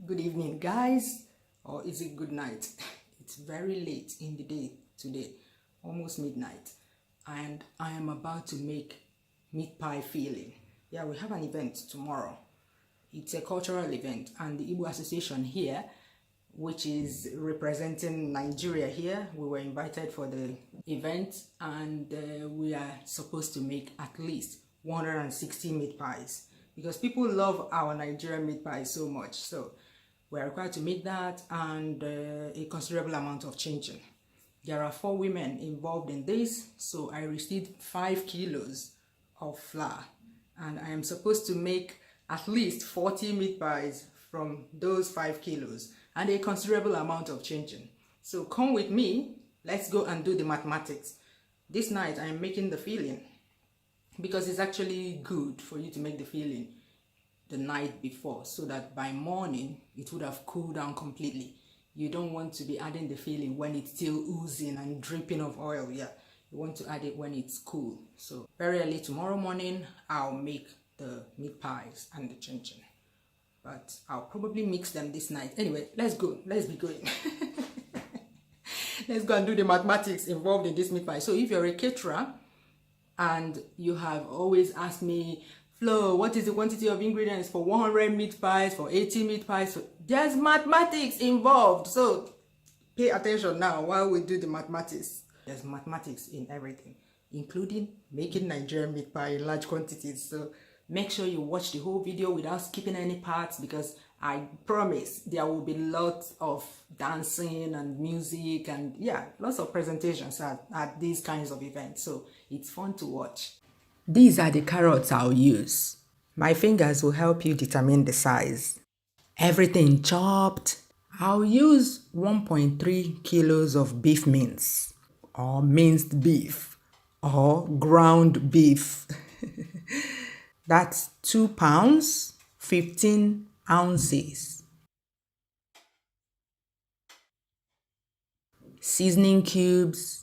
Good evening, guys, or is it good night? It's very late in the day today, almost midnight, and I am about to make meat pie filling. Yeah, we have an event tomorrow. It's a cultural event, and the Igbo Association here, which is representing Nigeria here, we were invited for the event, and we are supposed to make at least 160 meat pies because people love our Nigerian meat pies so much. So we are required to make that and a considerable amount of chinchin. There are 4 women involved in this, so I received 5 kilos of flour, and I am supposed to make at least 40 meat pies from those 5 kilos and a considerable amount of chinchin. So come with me, let's go and do the mathematics. This night I am making the filling because it's actually good for you to make the filling the night before so that by morning it would have cooled down completely. You don't want to be adding the filling when it's still oozing and dripping of oil. Yeah, you want to add it when it's cool. So very early tomorrow morning I'll make the meat pies and the chinchin, but I'll probably mix them this night. Anyway, let's go, let's be going. Let's go and do the mathematics involved in this meat pie. So if you're a caterer and you have always asked me, Flo, what is the quantity of ingredients for 100 meat pies, for 80 meat pies? So there's mathematics involved. So pay attention now while we do the mathematics. There's mathematics in everything, including making Nigerian meat pie in large quantities. So make sure you watch the whole video without skipping any parts, because I promise there will be lots of dancing and music and lots of presentations at these kinds of events. So it's fun to watch. These are the carrots I'll use. My fingers will help you determine the size. Everything chopped. I'll use 1.3 kilos of beef mince, or minced beef, or ground beef. That's 2 pounds, 15 ounces. Seasoning cubes.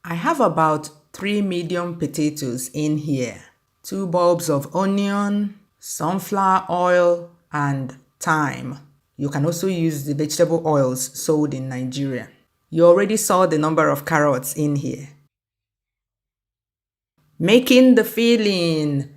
I have about 3 medium potatoes in here, 2 bulbs of onion, sunflower oil, and thyme. You can also use the vegetable oils sold in Nigeria. You already saw the number of carrots in here. Making the filling.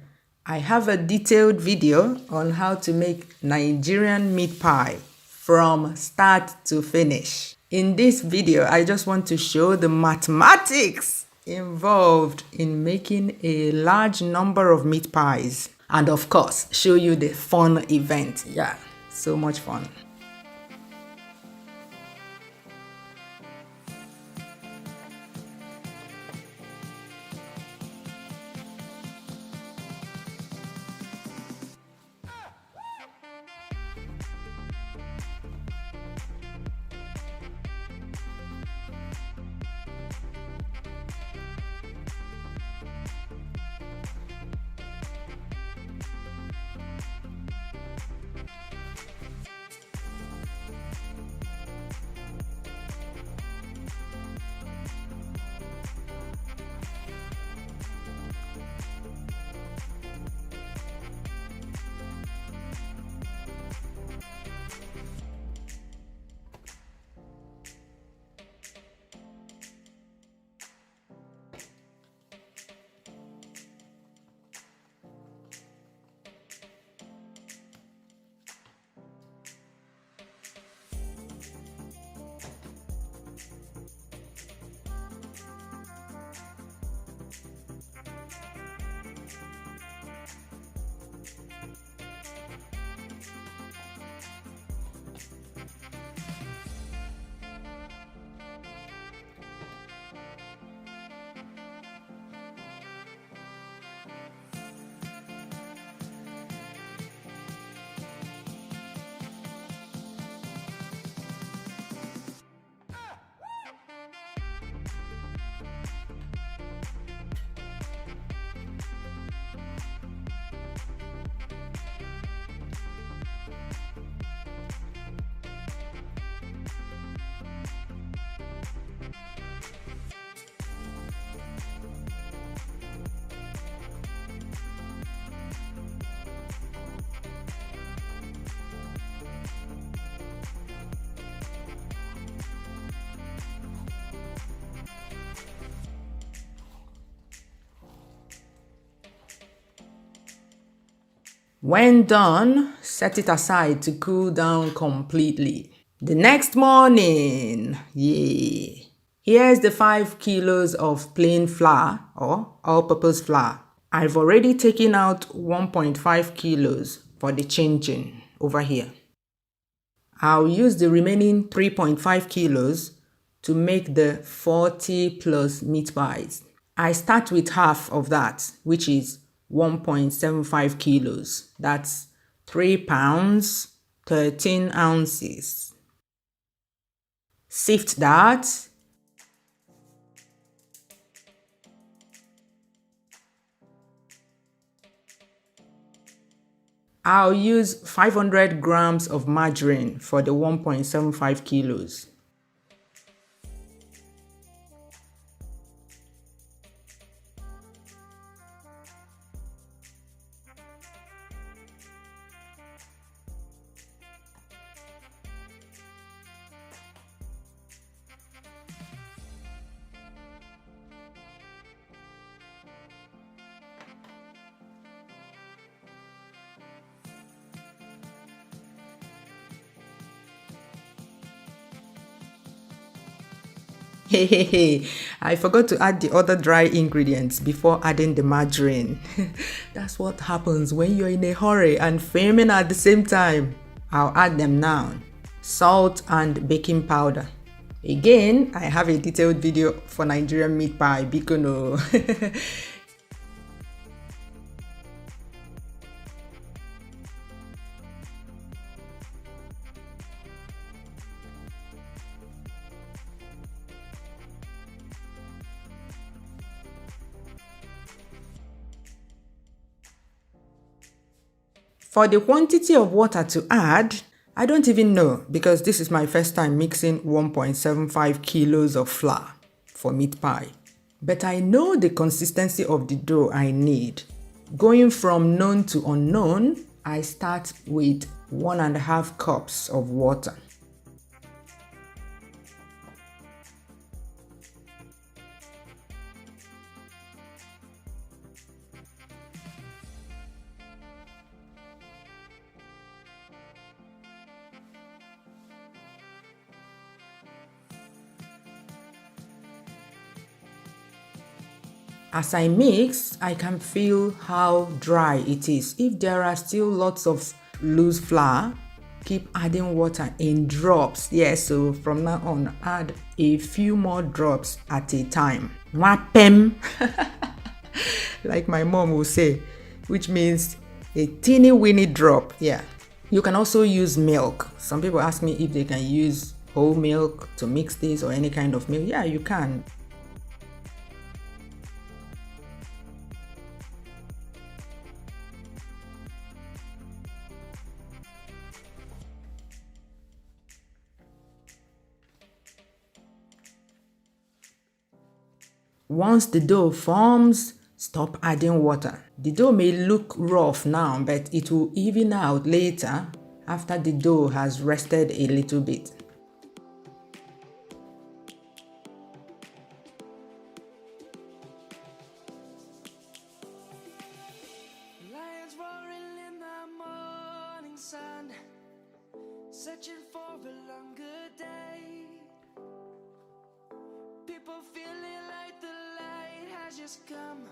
I have a detailed video on how to make Nigerian meat pie from start to finish. In this video, I just want to show the mathematics involved in making a large number of meat pies. And of course, show you the fun event. Yeah, so much fun. When done, set it aside to cool down completely. The next morning, yeah. Here's the 5 kilos of plain flour or all-purpose flour. I've already taken out 1.5 kilos for the changing over here. I'll use the remaining 3.5 kilos to make the 40 plus meat pies. I start with half of that, which is 1.75 kilos. That's 3 pounds, 13 ounces. Sift that. I'll use 500 grams of margarine for the 1.75 kilos. Hey, I forgot to add the other dry ingredients before adding the margarine. That's what happens when you're in a hurry and filming at the same time. I'll add them now. Salt and baking powder. Again, I have a detailed video for Nigerian meat pie, bikono. For the quantity of water to add, I don't even know because this is my first time mixing 1.75 kilos of flour for meat pie. But I know the consistency of the dough I need. Going from known to unknown, I start with 1.5 cups of water. As I mix, I can feel how dry it is. If there are still lots of loose flour, keep adding water in drops. Yes, so from now on, add a few more drops at a time. Wapem, like my mom will say, which means a teeny weeny drop. Yeah. You can also use milk. Some people ask me if they can use whole milk to mix this or any kind of milk. Yeah, you can. Once the dough forms, stop adding water. The dough may look rough now, but it will even out later after the dough has rested a little bit. Lions roaring in the morning sun, searching for a longer day. People feeling like the light has just come.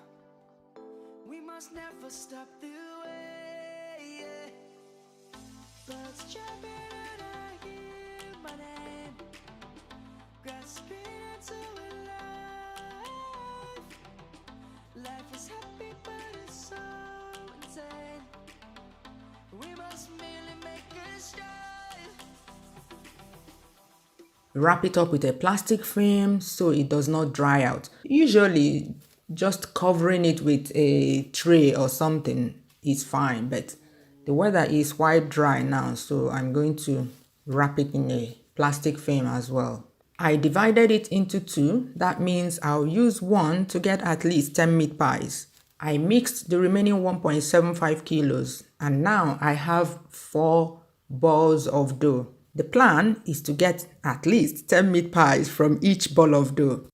We must never stop the way. Yeah. Birds chirping and I hear my name, grasping into a life. Life is happy but it's so insane. We must merely make a strive. Wrap it up with a plastic film so it does not dry out. Usually, just covering it with a tray or something is fine, but the weather is quite dry now, so I'm going to wrap it in a plastic film as well. I divided it into two. That means I'll use one to get at least 10 meat pies. I mixed the remaining 1.75 kilos and now I have 4 balls of dough. The plan is to get at least 10 meat pies from each ball of dough.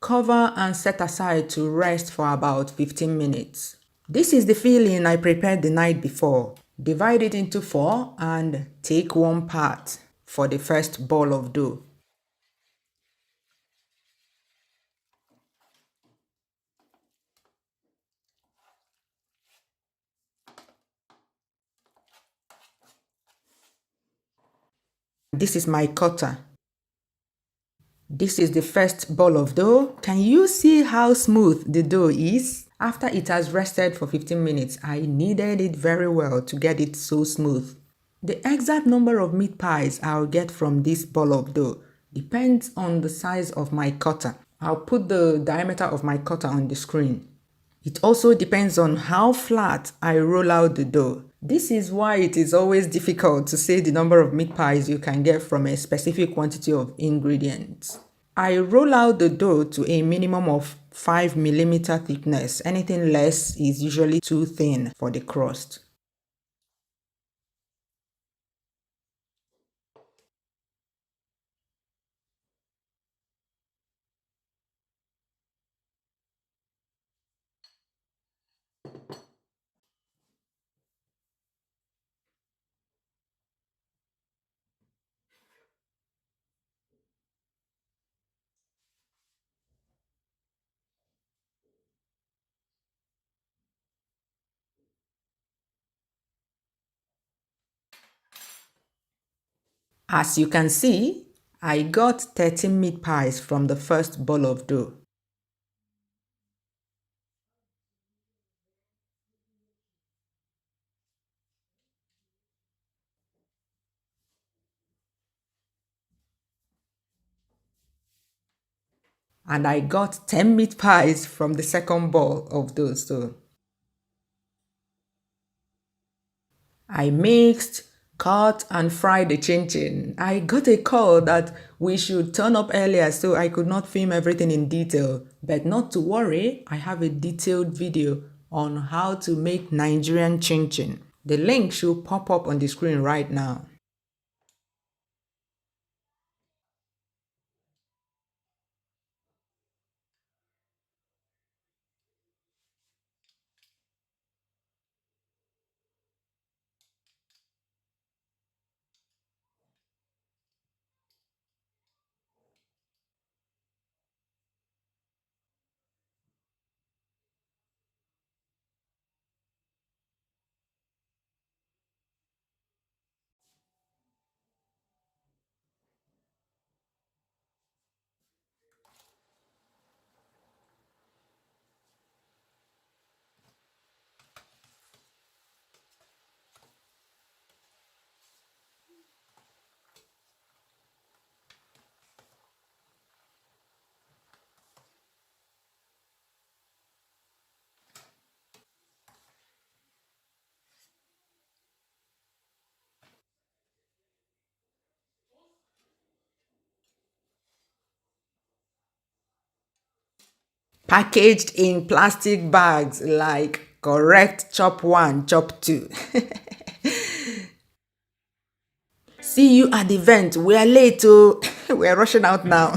Cover and set aside to rest for about 15 minutes. This is the filling I prepared the night before. Divide it into 4 and take one part for the first ball of dough. This is my cutter. This is the first ball of dough. Can you see how smooth the dough is? After it has rested for 15 minutes, I kneaded it very well to get it so smooth. The exact number of meat pies I'll get from this ball of dough depends on the size of my cutter. I'll put the diameter of my cutter on the screen. It also depends on how flat I roll out the dough. This is why it is always difficult to say the number of meat pies you can get from a specific quantity of ingredients. I roll out the dough to a minimum of 5 millimeter thickness. Anything less is usually too thin for the crust. As you can see, I got 13 meat pies from the first bowl of dough. And I got 10 meat pies from the second bowl of those too. I mixed, cut and fried the chin-chin. I got a call that we should turn up earlier, so I could not film everything in detail. But not to worry, I have a detailed video on how to make Nigerian chin-chin. The link should pop up on the screen right now. Packaged in plastic bags like correct chop 1, chop 2. See you at the event. We are late, oh. We are rushing out now.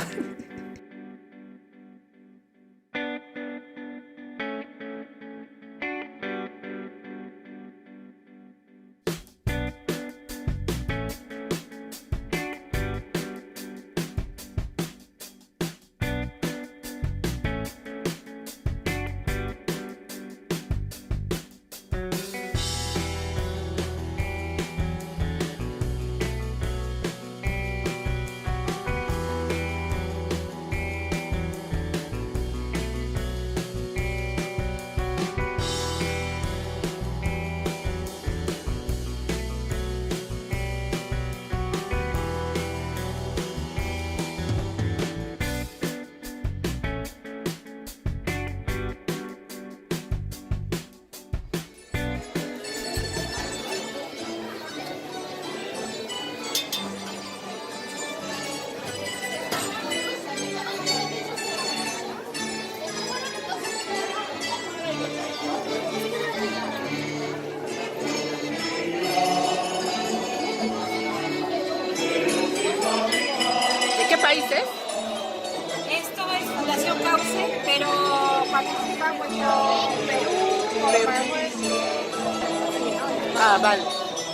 Ah, vale.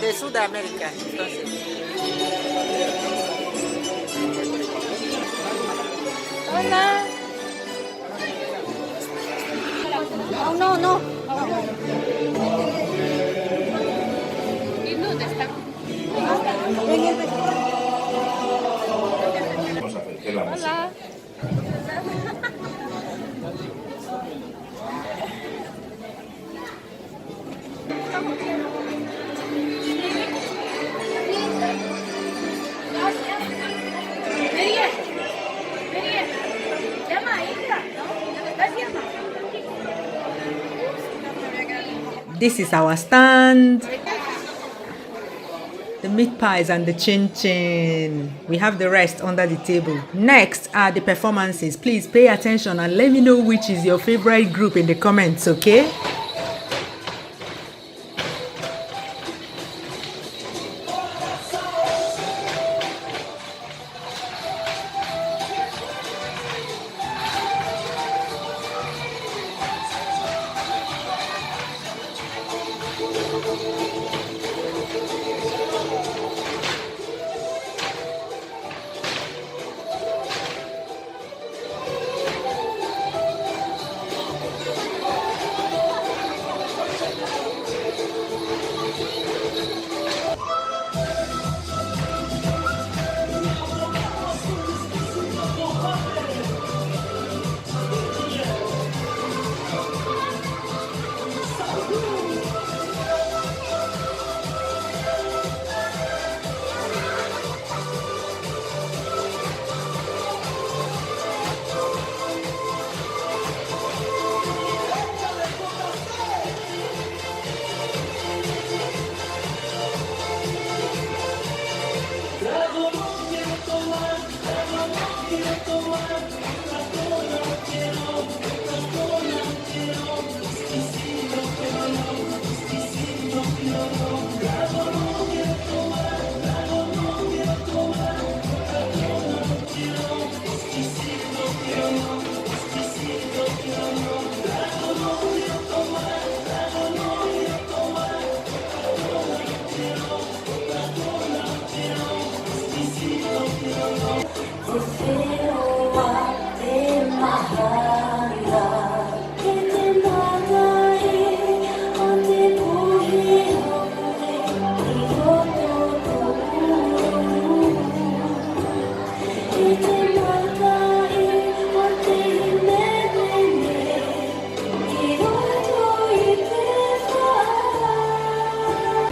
De Sudamérica, entonces. Hola. Oh, no, no. ¿Y dónde está? Hola. This is our stand. The meat pies and the chin chin. We have the rest under the table. Next are the performances. Please pay attention and let me know which is your favorite group in the comments, okay?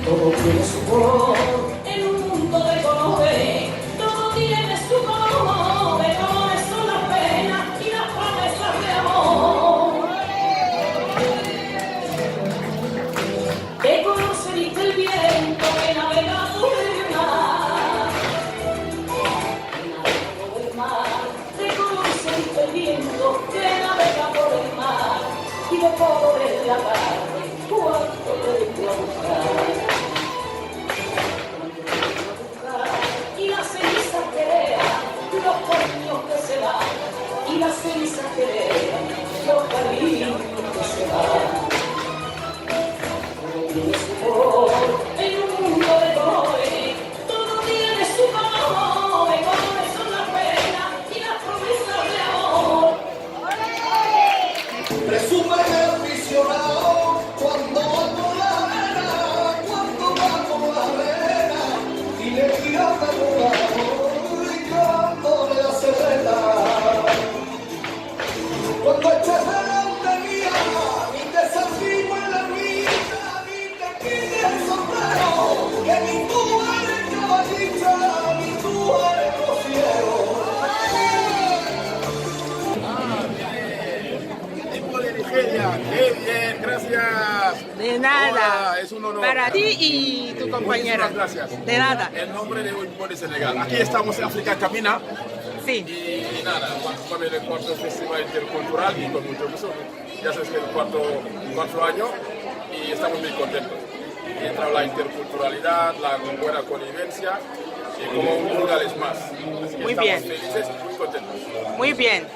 Todo tiene su voz en un mundo de colores, todo tiene su color, de colores son las penas y las promesas de amor. ¿Qué color se viste el viento que navega por el mar? ¿Qué color se viste el viento que navega por el mar? Y de poco en la tarde, cuánto te voy a buscar. Y las cenizas que vean, los cariños que se van. Y las cenizas que vean, los cariños que se van. Todo tiene su color en un mundo de colores. Todo tiene su color, de colores son las penas y las promesas de amor. Presume el aficionado cuando va por la arena, cuando va por la arena y le tira de volado y cuando le hace reta. Cuando echas delante mía, ni te desafío en la vida, ni te quites el sombrero, que ni tú eres caballita, ni tú eres rociero. Nigeria, qué bien, gracias. De nada. Hola, es un honor. Para ti y tu compañera. Muchísimas gracias. De nada. En nombre de un pueblo de Senegal. Aquí estamos en África Camina. Sí. Y nada, participando en el cuarto festival intercultural y con mucho gusto. Ya sabes que es el cuarto año y estamos muy contentos. Y entra la interculturalidad, la buena convivencia y como un lugares más. Así que Muy estamos bien. felices y muy contentos. Muy bien.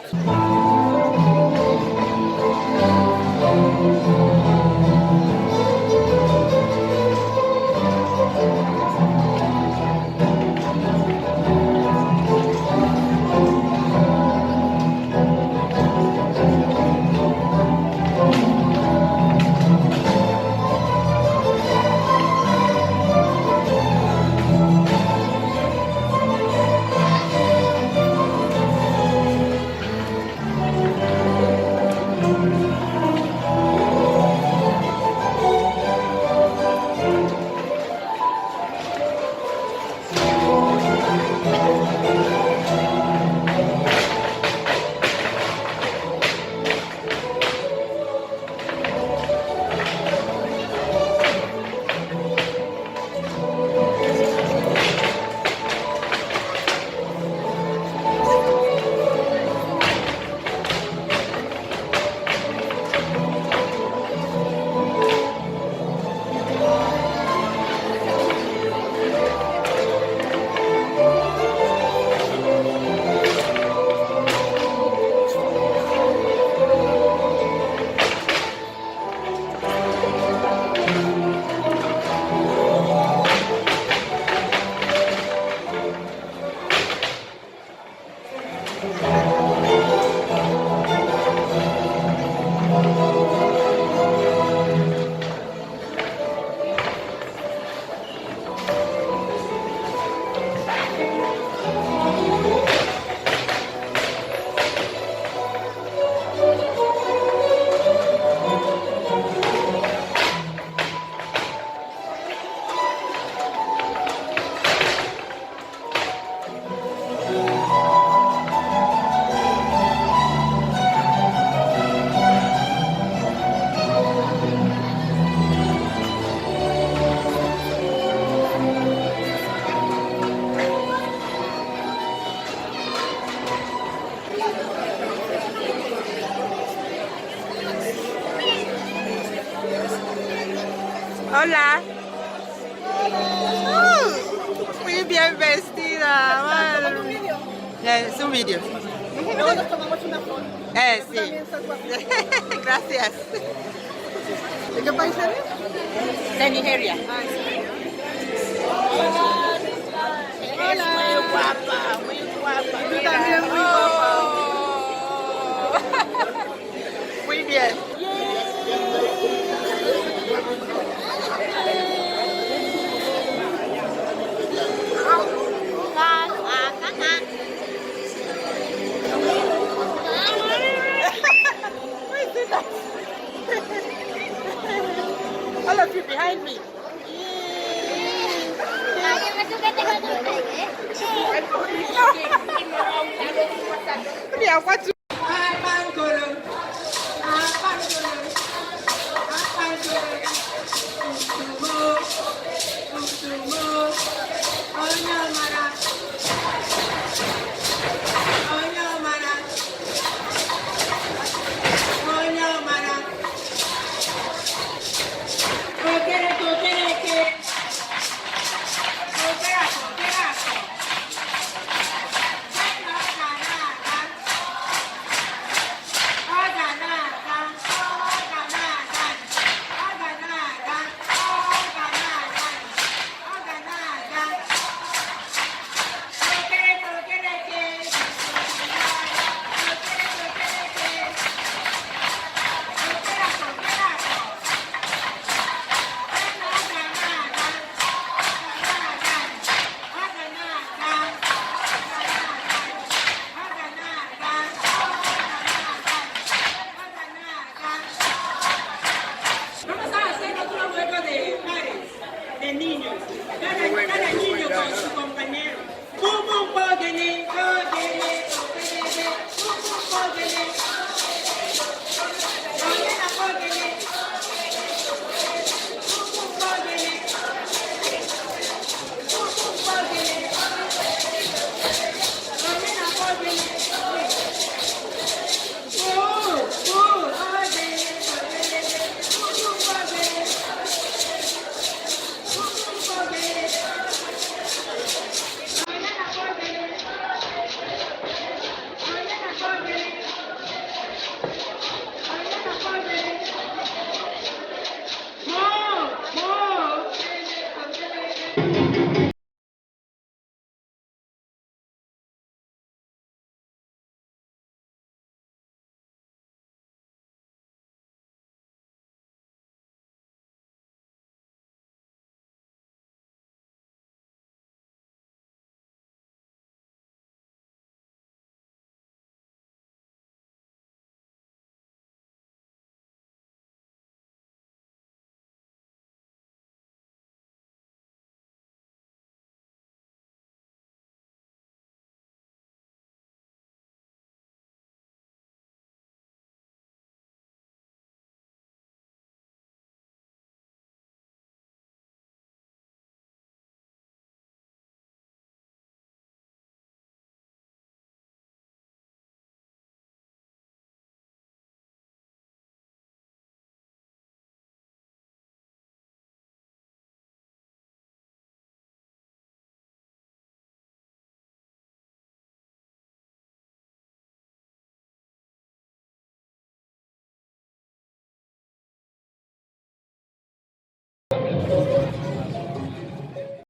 Hola. Muy bien vestida. Madre. Es un vídeo. Luego nos tomamos una foto. Sí. También estás guapísima. Gracias. ¿De qué país eres? De Nigeria. Hola. Muy guapa, muy guapa. Tú también muy guapa. Muy bien. All of you behind me. Maybe I'll watch you.